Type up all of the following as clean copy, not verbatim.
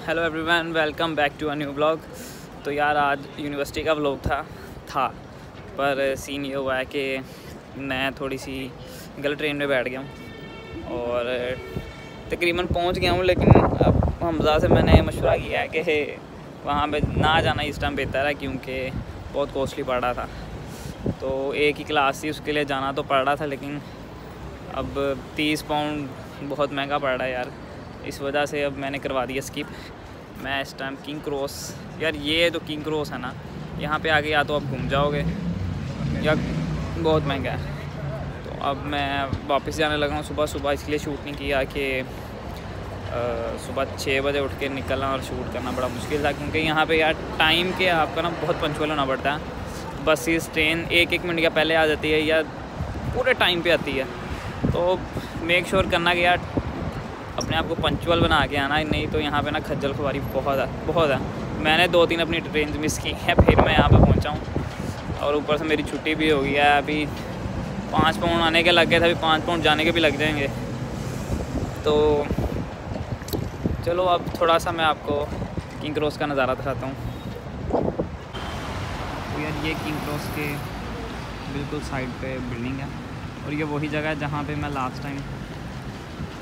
Hello everyone, welcome back to a new blog. तो यार आज यूनिवर्सिटी का व्लॉग था पर सीन ये हुआ है कि मैं थोड़ी सी गलत ट्रेन में बैठ गया हूँ और तकरीबन पहुँच गया हूँ। लेकिन अब हमज़ा से मैंने मशवरा किया है कि वहाँ पे ना जाना इस टाइम बेहतर है, क्योंकि बहुत कॉस्टली पड़ रहा था। तो एक ही क्लास थी, उसके लिए जाना तो पड़ रहा था, लेकिन अब 30 पाउंड बहुत महंगा पड़ रहा है यार। इस वजह से अब मैंने करवा दिया स्किप। मैं इस टाइम किंग क्रॉस, यार ये जो किंग क्रॉस है ना, यहाँ पे आगे या तो आप घूम जाओगे या बहुत महंगा है। तो अब मैं वापस जाने लगा हूँ सुबह, इसलिए शूट नहीं किया कि सुबह 6 बजे उठ के निकलना और शूट करना बड़ा मुश्किल था, क्योंकि यहाँ पे यार टाइम के आपका ना बहुत पंचुअल होना पड़ता है। बसेस ट्रेन एक मिनट का पहले आ जाती है या पूरे टाइम पे आती है। तो मेक श्योर करना कि यार अपने आप को पंचुअल बना के आना, नहीं तो यहाँ पे ना खज्जल खुआरी बहुत है। मैंने 2-3 अपनी ट्रेन मिस की हैं, फिर मैं यहाँ पे पहुँचा हूँ और ऊपर से मेरी छुट्टी भी हो गई है। अभी 5 पाउंड आने के लग गए थे, अभी 5 पाउंड जाने के भी लग जाएंगे। तो चलो अब थोड़ा सा मैं आपको किंग क्रॉस का नज़ारा दिखाता हूँ। तो यार ये किंग क्रॉस के बिल्कुल साइड पे बिल्डिंग है और ये वही जगह है जहाँ पे मैं लास्ट टाइम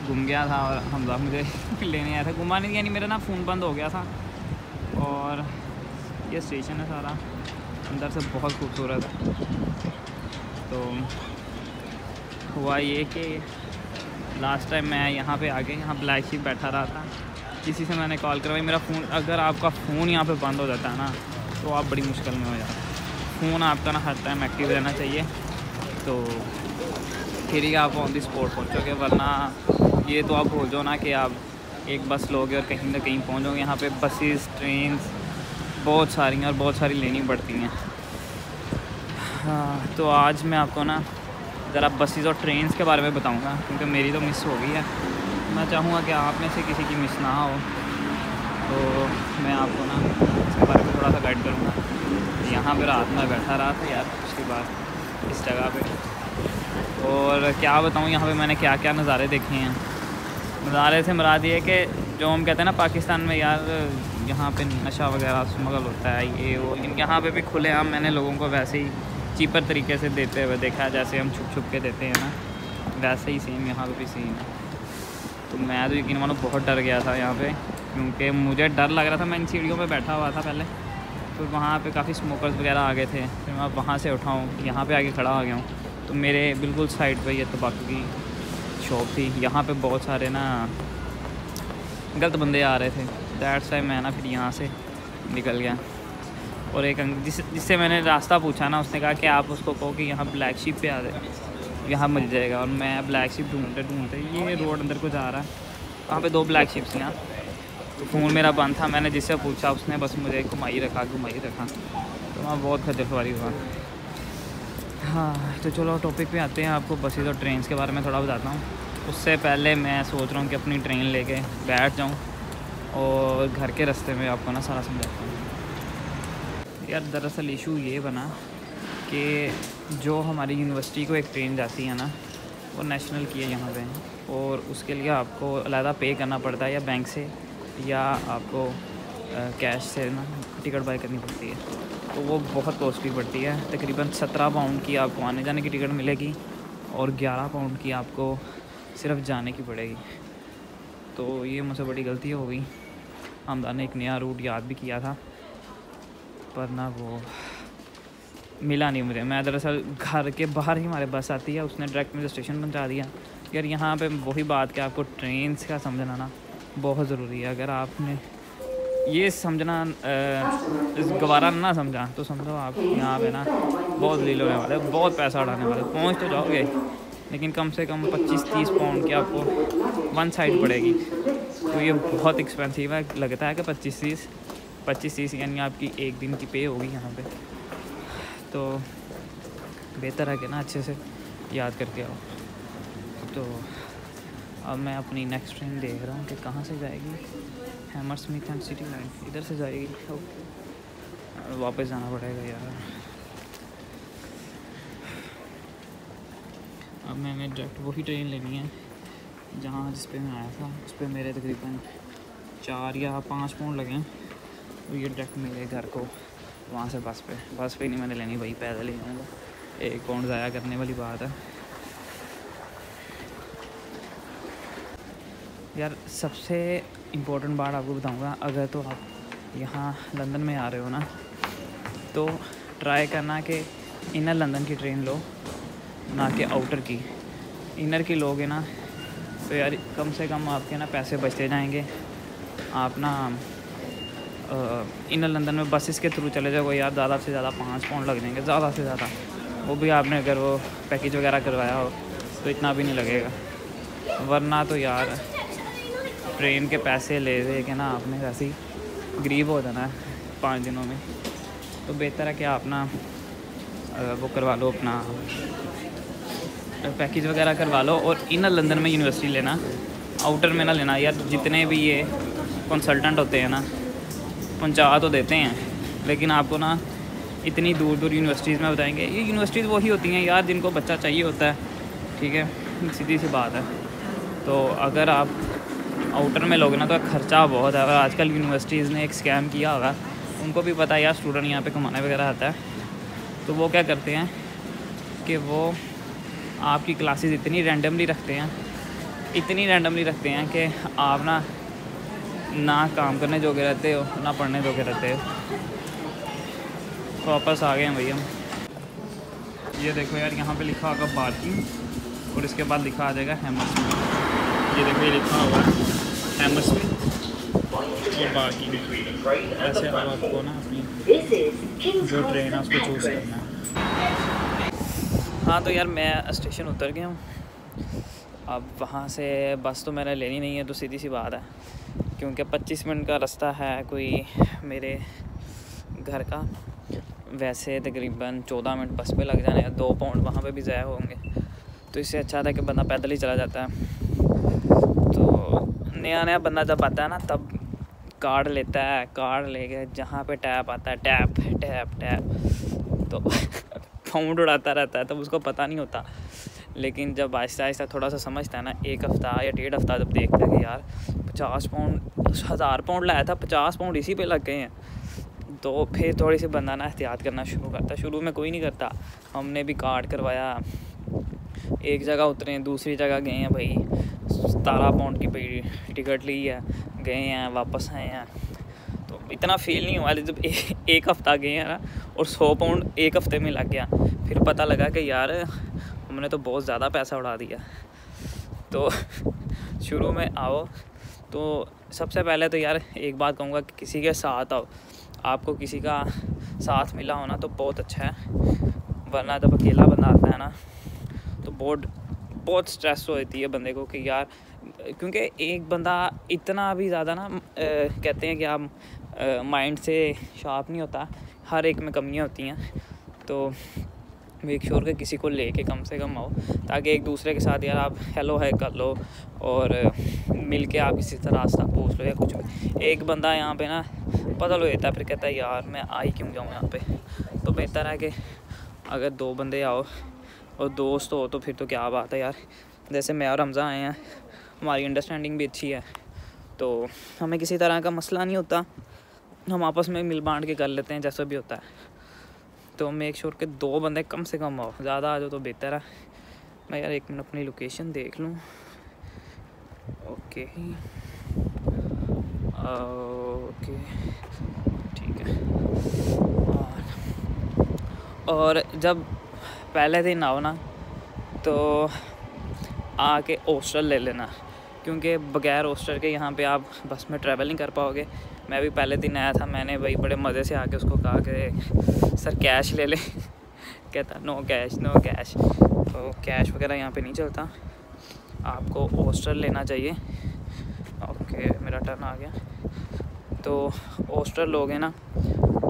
घूम गया था और हमजा मुझे लेने आया था। घुमाने यानी मेरा ना फ़ोन बंद हो गया था। और ये स्टेशन है सारा, अंदर से बहुत खूबसूरत है। तो हुआ ये कि लास्ट टाइम मैं यहाँ पे आके यहाँ ब्लैक शिप बैठा रहा था, किसी से मैंने कॉल करवाई। मेरा फ़ोन, अगर आपका फ़ोन यहाँ पे बंद हो जाता है ना तो आप बड़ी मुश्किल में हो जाते हैं। फ़ोन आपका ना हर टाइम एक्टिव रहना चाहिए, तो फिर ही आप ऑन दी स्पॉट पहुँचोगे। वरना ये तो आप भूल जाओ ना कि आप एक बस लोगे और कहीं ना कहीं पहुँचोगे। यहाँ पे बसेस ट्रेन बहुत सारी और बहुत सारी लेनी पड़ती हैं। हाँ, तो आज मैं आपको ना ज़रा बसेस और ट्रेन्स के बारे में बताऊँगा, क्योंकि मेरी तो मिस हो गई है। मैं चाहूँगा कि आप में से किसी की मिस ना हो, तो मैं आपको ना इसके बारे में थोड़ा सा गाइड करूँगा। यहाँ पर रात में बैठा रहा था यार, उसके बाद इस जगह पे, और क्या बताऊँ यहाँ पे मैंने क्या क्या नज़ारे देखे हैं। नज़ारे से मुराद ये है कि जो हम कहते हैं ना पाकिस्तान में यार, यहाँ पे नशा वगैरह स्मगल होता है, ये वो, यहाँ पे भी खुलेआम मैंने लोगों को वैसे ही चीपर तरीके से देते हुए देखा है। जैसे हम छुप छुप के देते हैं ना, वैसे ही सेम यहाँ पे भी सीन है। तो मैं तो यकीन मानो बहुत डर गया था यहाँ पे, क्योंकि मुझे डर लग रहा था। मैं इन सीढ़ियों पे बैठा हुआ था पहले, तो वहाँ पे काफ़ी स्मोकर्स वगैरह आ गए थे। फिर मैं वहाँ से उठाऊँ, यहाँ पे आके खड़ा हो गया हूँ, तो मेरे बिल्कुल साइड पे ये तंबाकू की शॉप थी। यहाँ पे बहुत सारे ना गलत बंदे आ रहे थे। दैट्स टाइम मैं ना फिर यहाँ से निकल गया। और एक जिससे मैंने रास्ता पूछा ना, उसने कहा कि आप उसको कहो कि यहाँ ब्लैक शिप पे आ जाए, यहाँ मिल जाएगा। और मैं ब्लैक शिप ढूंढते ये रोड अंदर को जा रहा है, वहाँ पे 2 ब्लैक शिप्स यहाँ। तो फ़ोन मेरा बंद था, मैंने जिससे पूछा उसने बस मुझे घुमाई रखा। तो वहाँ बहुत खज्जल खुआरी हुआ। हाँ, तो चलो टॉपिक पे आते हैं। आपको बसेस और ट्रेन के बारे में थोड़ा बताता हूँ। उससे पहले मैं सोच रहा हूँ कि अपनी ट्रेन लेके बैठ जाऊँ और घर के रास्ते में आपको ना सारा समझाता हूँ। यार दरअसल इशू ये बना कि जो हमारी यूनिवर्सिटी को एक ट्रेन जाती है ना, वो नेशनल की है यहाँ पे, और उसके लिए आपको अलग पे करना पड़ता है, या बैंक से या आपको कैश से ना टिकट बाई करनी पड़ती है। तो वो बहुत कॉस्टली पड़ती है। तकरीबन 17 पाउंड की आपको आने जाने की टिकट मिलेगी और 11 पाउंड की आपको सिर्फ जाने की पड़ेगी। तो ये मुझसे बड़ी गलती हो गई। हमदा ने एक नया रूट याद भी किया था, पर ना वो मिला नहीं मुझे। मैं दरअसल घर के बाहर ही हमारे बस आती है, उसने डायरेक्ट मुझे स्टेशन पहुंचा दिया। यार यहाँ पे वही बात कि आपको ट्रेन का समझना ना बहुत ज़रूरी है। अगर आपने ये समझना गवारा ना समझा तो समझो आप यहाँ पे ना बहुत लील होने वाले, बहुत पैसा उड़ाने वाले। पहुँच तो जाओगे, लेकिन कम से कम 25-30 पाउंड की आपको वन साइड पड़ेगी। तो ये बहुत एक्सपेंसिव है। लगता है कि 25-30 यानी आपकी एक दिन की पे होगी यहाँ पे। तो बेहतर है कि ना अच्छे से याद करके आओ। तो अब मैं अपनी नेक्स्ट ट्रेन देख रहा हूँ कि कहाँ से जाएगी। हैमरस्मिथ एंड सिटी लाइन इधर से जाएगी। वापस जाना पड़ेगा यार। अब मैंने डायरेक्ट वही ट्रेन लेनी है जिस पे मैं आया था। उस पर मेरे तकरीबन 4 या 5 पाउंड लगे तो ये डायरेक्ट मिले घर को वहाँ से बस पे नहीं मैंने लेनी भाई, पैदल ही जाऊँगा। 1 पाउंड ज़ाया करने वाली बात है यार। सबसे इम्पोर्टेंट बात आपको बताऊँगा, अगर तो आप यहाँ लंदन में आ रहे हो ना तो ट्राई करना कि इनर लंदन की ट्रेन लो, ना कि आउटर की। इनर की लोगे ना तो यार कम से कम आपके ना पैसे बचते जाएंगे। आप ना इनर लंदन में बसेस के थ्रू चले जाओगे यार, ज़्यादा से ज़्यादा 5 पाउंड लग जाएंगे, ज़्यादा से ज़्यादा। वो भी आपने अगर वो पैकेज वगैरह करवाया हो तो इतना भी नहीं लगेगा, वरना तो यार ट्रेन के पैसे ले दे के ना आपने वैसे ही गरीब हो जाना है 5 दिनों में। तो बेहतर है कि आप ना वो करवा लो, अपना पैकेज वगैरह करवा लो और इनर लंदन में यूनिवर्सिटी लेना, आउटर में ना लेना यार। जितने भी ये कंसल्टेंट होते हैं ना पहुंचा तो देते हैं, लेकिन आपको ना इतनी दूर दूर यूनिवर्सिटीज़ में बताएंगे। ये यूनिवर्सिटीज़ वही होती हैं यार जिनको बच्चा चाहिए होता है, ठीक है, सीधी सी बात है। तो अगर आप आउटर में लोगे ना तो ख़र्चा बहुत है। और आजकल यूनिवर्सिटीज़ ने एक स्कैम किया होगा, उनको भी पता है यार स्टूडेंट यहाँ पे कमाने वगैरह आता है, तो वो क्या करते हैं कि वो आपकी क्लासेस इतनी रैंडमली रखते हैं कि आप ना काम करने जोगे रहते हो, ना पढ़ने जोगे रहते हो। तो वापस आ गए हैं भैया। ये देखो यार, यहाँ पे लिखा होगा पार्किंग और इसके बाद लिखा आ जाएगा हैमरस्मिथ। ये देखो ये लिखा हुआ है हैमरस्मिथ और पार्किंग। ऐसे अब आपको ना अपनी जो ट्रेन है उसको चूज़ करना है। हाँ तो यार मैं स्टेशन उतर गया हूँ। अब वहाँ से बस तो मैंने लेनी नहीं है, तो सीधी सी बात है, क्योंकि 25 मिनट का रास्ता है कोई मेरे घर का। वैसे तकरीबन 14 मिनट बस पे लग जाने हैं, 2 पाउंड वहाँ पे भी ज़ाया होंगे। तो इससे अच्छा था कि बंदा पैदल ही चला जाता है। तो नया बंदा जब आता है ना तब कार्ड लेता है, कार्ड लेके जहाँ पे टैप आता है टैप तो पाउंड उड़ाता रहता है, तब उसको पता नहीं होता। लेकिन जब आहिस्ता आहिस्ता थोड़ा सा समझता है ना, 1 हफ़्ता या 1.5 हफ़्ता जब देखता है कि यार 50 पाउंड 1000 पाउंड लाया था, 50 पाउंड इसी पे लग गए हैं, तो फिर थोड़ी सी बंदा ना एहतियात करना शुरू करता है। शुरू में कोई नहीं करता, हमने भी कार्ड करवाया, एक जगह उतरे, दूसरी जगह गए हैं भाई, 17 पाउंड की भाई टिकट ली है, गए हैं वापस आए हैं। तो इतना फील नहीं हुआ। जब 1 हफ़्ता गए हैं ना और 100 पाउंड 1 हफ़्ते में लग गया, फिर पता लगा कि यार हमने तो बहुत ज़्यादा पैसा उड़ा दिया। तो शुरू में आओ तो सबसे पहले तो यार एक बात कहूँगा कि किसी के साथ आओ। आपको किसी का साथ मिला हो ना तो बहुत अच्छा है, वरना जब अकेला बंदा आता है ना तो बहुत स्ट्रेस होती है बंदे को कि यार, क्योंकि एक बंदा इतना भी ज़्यादा ना कहते हैं कि आप माइंड से शार्प नहीं होता, हर एक में कमियां होती हैं। तो मेक श्योर कि किसी को लेके कम से कम आओ, ताकि एक दूसरे के साथ यार आप हेलो है कर लो और मिल के आप किसी तरह रास्ता पूछ लो या कुछ भी। एक बंदा यहाँ पे ना पता लो देता है, फिर कहता है यार मैं आ ही क्यों जाऊँ यहाँ पे। तो बेहतर है कि अगर 2 बंदे आओ और दोस्त हो तो फिर तो क्या बात है यार। जैसे मैं और हमज़ा आए हैं, हमारी अंडरस्टैंडिंग भी अच्छी है, तो हमें किसी तरह का मसला नहीं होता, हम आपस में मिल बांट के कर लेते हैं जैसा भी होता है। तो मेक श्योर के 2 बंदे कम से कम आओ, ज़्यादा आ जाओ तो बेहतर है। मैं यार 1 मिनट अपनी लोकेशन देख लूँ। ओके ठीक है। और जब पहले दिन आओ ना तो आके हॉस्टल ले लेना, क्योंकि बगैर हॉस्टल के यहाँ पे आप बस में ट्रैवल नहीं कर पाओगे। मैं भी पहले दिन आया था, मैंने भाई बड़े मज़े से आके उसको कहा कि सर कैश ले ले कहता नो कैश। तो कैश वगैरह यहाँ पे नहीं चलता, आपको हॉस्टल लेना चाहिए। ओके मेरा टर्न आ गया। तो हॉस्टल लोगे ना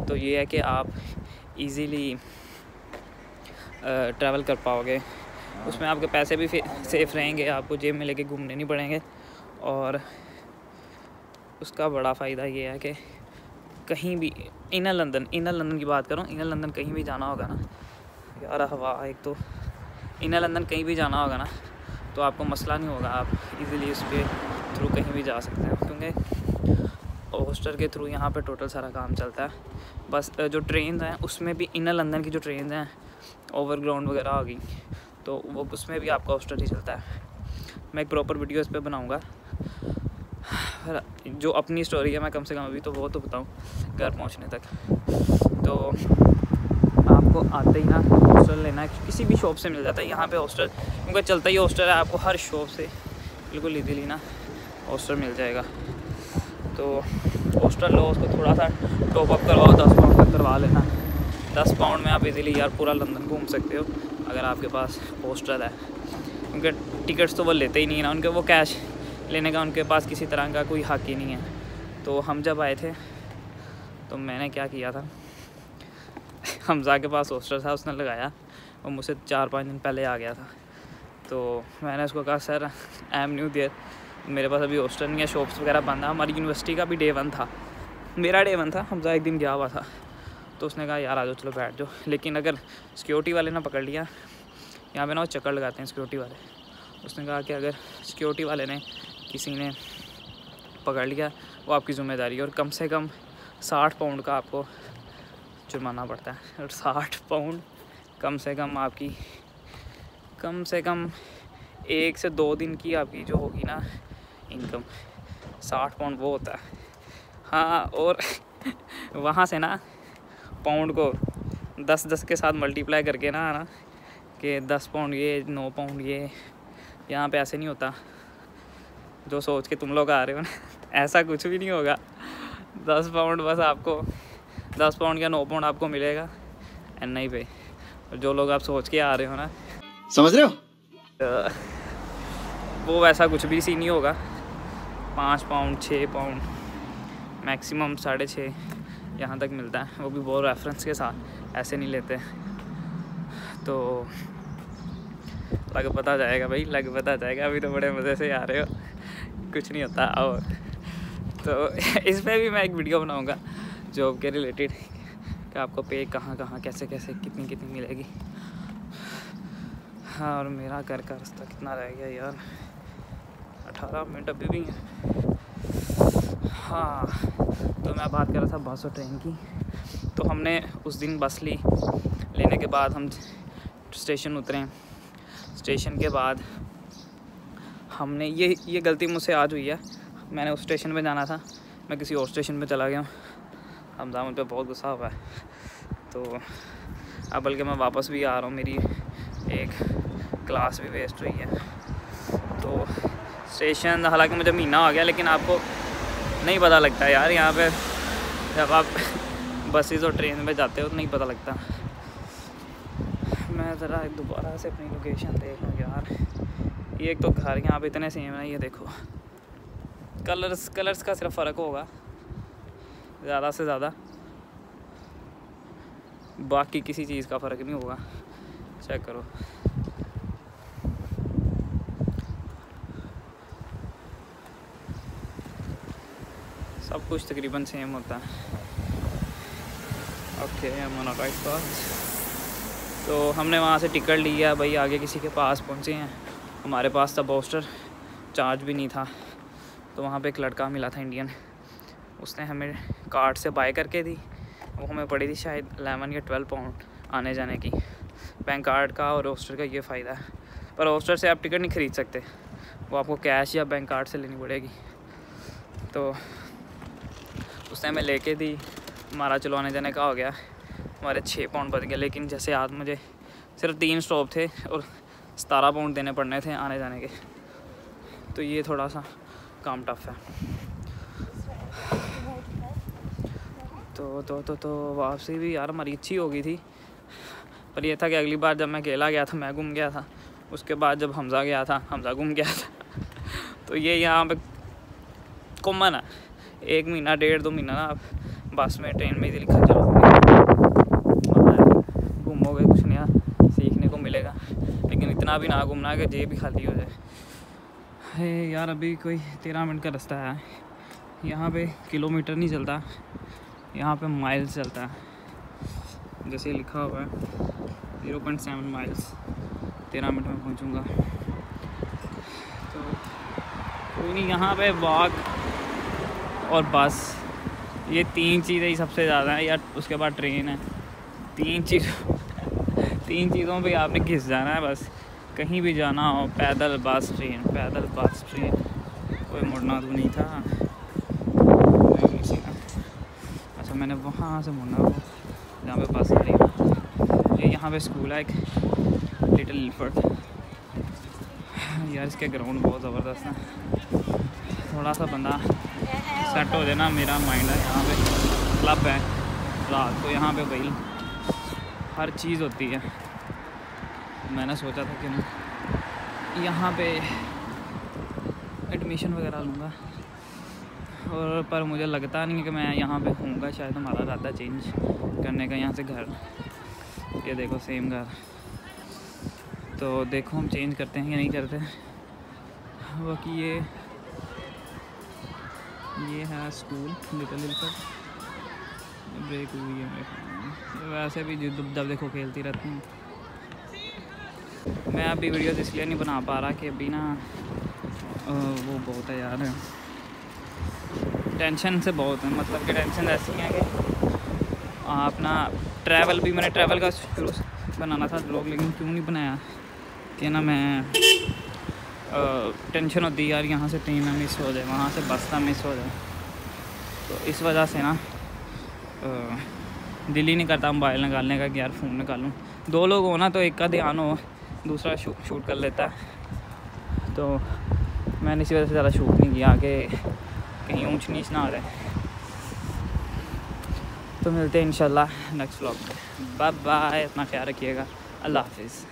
तो ये है कि आप इजीली ट्रैवल कर पाओगे, उसमें आपके पैसे भी सेफ़ रहेंगे, आपको जेब में लेके घूमने नहीं पड़ेंगे। और उसका बड़ा फ़ायदा ये है कि कहीं भी इनर लंदन की बात करूँ, इनर लंदन कहीं भी जाना होगा ना यार, हवा एक तो इनर लंदन कहीं भी जाना होगा ना तो आपको मसला नहीं होगा, आप इजीली उस पर थ्रू कहीं भी जा सकते हैं। क्योंकि हॉस्टल के थ्रू यहाँ पे टोटल सारा काम चलता है। बस जो ट्रेन हैं उसमें भी इनर लंदन की जो ट्रेन हैं ओवरग्राउंड वगैरह आ गई तो वो उसमें भी आपका हॉस्टल ही चलता है। मैं एक प्रॉपर वीडियो इस पर बनाऊँगा। जो अपनी स्टोरी है मैं कम से कम अभी तो वो तो बताऊँ घर पहुँचने तक। तो आपको आते ही ना हॉस्टल लेना है, किसी भी शॉप से मिल जाता है यहाँ पे हॉस्टल, क्योंकि चलता ही हॉस्टल है। आपको हर शॉप से बिल्कुल इजीली ना हॉस्टल मिल जाएगा। तो हॉस्टल लो, उसको थोड़ा सा टॉप अप करवाओ, 10 पाउंड तक करवा लेना। 10 पाउंड में आप इजीली यार पूरा लंदन घूम सकते हो अगर आपके पास हॉस्टल है, क्योंकि टिकट्स तो वो लेते ही नहीं है ना, उनके वो कैश लेने का उनके पास किसी तरह का कोई हक ही नहीं है। तो हम जब आए थे तो मैंने क्या किया था, हमज़ा के पास हॉस्टल था, उसने लगाया, वो मुझसे 4-5 दिन पहले आ गया था। तो मैंने उसको कहा sir I am new there, मेरे पास अभी हॉस्टल नहीं है, शॉप्स वगैरह बंद है। हमारी यूनिवर्सिटी का भी डे 1 था, मेरा डे 1 था, हमज़ा एक दिन गया हुआ था। तो उसने कहा यार आ जाओ, चलो बैठ जाओ। लेकिन अगर सिक्योरिटी वाले ने पकड़ लिया, यहाँ पे ना वो चक्कर लगाते हैं सिक्योरिटी वाले, उसने कहा कि अगर सिक्योरिटी वाले ने किसी ने पकड़ लिया वो आपकी ज़िम्मेदारी है, और कम से कम 60 पाउंड का आपको जुर्माना पड़ता है। और 60 पाउंड कम से कम आपकी कम से कम 1 से 2 दिन की आपकी जो होगी ना इनकम, 60 पाउंड वो होता है। हाँ, और वहाँ से ना पाउंड को 10-10 के साथ मल्टीप्लाई करके ना कि 10 पाउंड ये, 9 पाउंड ये, यहाँ पे ऐसे नहीं होता जो सोच के तुम लोग आ रहे हो ना, ऐसा कुछ भी नहीं होगा। 10 पाउंड बस आपको 10 पाउंड या 9 पाउंड आपको मिलेगा NI पे। और जो लोग आप सोच के आ रहे हो ना, समझ रहे हो, वो वैसा कुछ भी सी नहीं होगा। 5 पाउंड 6 पाउंड मैक्सिमम 6.5 यहाँ तक मिलता है, वो भी बहुत रेफरेंस के साथ, ऐसे नहीं लेते। तो लग पता जाएगा भाई, लग पता जाएगा, अभी तो बड़े मज़े से आ रहे हो, कुछ नहीं होता। और तो इस पर भी मैं एक वीडियो बनाऊँगा जॉब के रिलेटेड, कि आपको पे कहाँ कहाँ कैसे कैसे कितनी कितनी मिलेगी। हाँ, और मेरा घर का रास्ता कितना रह गया यार, 18 मिनट अभी भी हैं। हाँ, तो मैं बात कर रहा था बस और ट्रेन की। तो हमने उस दिन बस ली, लेने के बाद हम स्टेशन उतरे। स्टेशन के बाद हमने ये गलती मुझसे आज हुई है, मैंने उस स्टेशन पे जाना था, मैं किसी और स्टेशन पे चला गया हूँ। हमज़ा मुझ पे बहुत गुस्सा हुआ है। तो अब बल्कि मैं वापस भी आ रहा हूँ, मेरी एक क्लास भी वेस्ट हुई है। तो स्टेशन, हालांकि मुझे महीना हो गया, लेकिन आपको नहीं पता लगता यार यहाँ पे, जब आप बसेस और ट्रेन में जाते हो तो नहीं पता लगता। मैं ज़रा दोबारा से अपनी लोकेशन देख लूँ यार। ये एक तो घर यहाँ पे इतने सेम है, ये देखो कलर्स का सिर्फ फ़र्क होगा ज़्यादा से ज़्यादा, बाकी किसी चीज़ का फ़र्क नहीं होगा। चेक करो, सब कुछ तकरीबन सेम होता है। ओके, हम ऑन राइट पाथ। तो हमने वहाँ से टिकट लिया भाई, आगे किसी के पास पहुँचे हैं। हमारे पास था बॉस्टर, चार्ज भी नहीं था। तो वहाँ पे एक लड़का मिला था इंडियन, उसने हमें कार्ड से बाय करके दी। वो हमें पड़ी थी शायद 11 या 12 पाउंड आने जाने की। बैंक कार्ड का और हॉस्टल का ये फ़ायदा है, पर हॉस्टल से आप टिकट नहीं ख़रीद सकते, वो आपको कैश या बैंक कार्ड से लेनी पड़ेगी। तो उसने हमें लेके दी, हमारा चलो आने जाने का हो गया, हमारे 6 पाउंड बच गए। लेकिन जैसे आज मुझे सिर्फ 3 स्टॉप थे और 17 पाउंड देने पड़ने थे आने जाने के, तो ये थोड़ा सा काम टफ है। तो वापसी भी यार हमारी अच्छी हो गई थी, पर ये था कि अगली बार जब मैं अकेला गया था मैं गुम गया था, उसके बाद जब हमज़ा गया था हमज़ा गुम गया था। तो ये यहाँ पे कॉमन है, 1 महीना 1.5-2 महीना ना आप बस में ट्रेन में इधर खा चलोगे, घूमोगे, कुछ नया सीखने को मिलेगा। लेकिन इतना भी ना घूमना कि जेब भी खाली हो जाए। है यार, अभी कोई 13 मिनट का रास्ता है। यहाँ पे किलोमीटर नहीं चलता, यहाँ पे माइल्स चलता है। जैसे लिखा हुआ है 0.7 माइल्स, 13 मिनट में पहुँचूँगा। तो कोई नहीं, यहाँ पे वॉक और बस ये 3 चीज़ें ही सबसे ज़्यादा हैं, या उसके बाद ट्रेन है। 3 चीज़ों पे आपने घिस जाना है बस। कहीं भी जाना हो, पैदल बस ट्रेन, पैदल बस ट्रेन। कोई मुड़ना तो नहीं था। अच्छा मैंने वहाँ से मुड़ना, वो जहाँ पे बस आ रही है। ये यहाँ पे स्कूल है एक, लिटिल इल्फर्ट। यार इसके ग्राउंड बहुत ज़बरदस्त है। थोड़ा सा बंदा सेट हो जाए ना, मेरा माइंड है। यहाँ पे क्लब है, रात को यहाँ पे भाई हर चीज़ होती है। मैंने सोचा था कि ना यहाँ पे एडमिशन वगैरह लूँगा, और पर मुझे लगता नहीं है कि मैं यहाँ पे होऊंगा। शायद हमारा इरादा चेंज करने का यहाँ से घर। ये देखो सेम घर, तो देखो हम चेंज करते हैं या नहीं करते। बाकी ये है स्कूल लिटिल इल्फर्ट। ब्रेक हुई है मेरे, वैसे भी जब देखो खेलती रहती हूँ। मैं अभी वीडियोस इसलिए नहीं बना पा रहा कि अभी ना वो बहुत है यार, टेंशन से बहुत है। मतलब कि टेंशन ऐसी है कि आप ना ट्रैवल भी, मैंने ट्रैवल का शुरू बनाना था ब्लॉग, लेकिन क्यों नहीं बनाया कि ना मैं टेंशन होती है यार, यहाँ से ट्रेन ना मिस हो जाए, वहाँ से बस ना मिस हो जाए। तो इस वजह से ना दिल ही नहीं करता मोबाइल निकालने का कि यार फ़ोन निकालूं। 2 लोग हो ना तो एक का ध्यान हो, दूसरा शूट कर लेता है। तो मैंने इसी वजह से ज़्यादा शूट नहीं किया कि कहीं ऊंच नीच ना आ रहे। तो मिलते हैं इंशाल्लाह नेक्स्ट व्लॉग में। बाय बाय, अपना ख्याल रखिएगा। अल्लाह हाफिज़।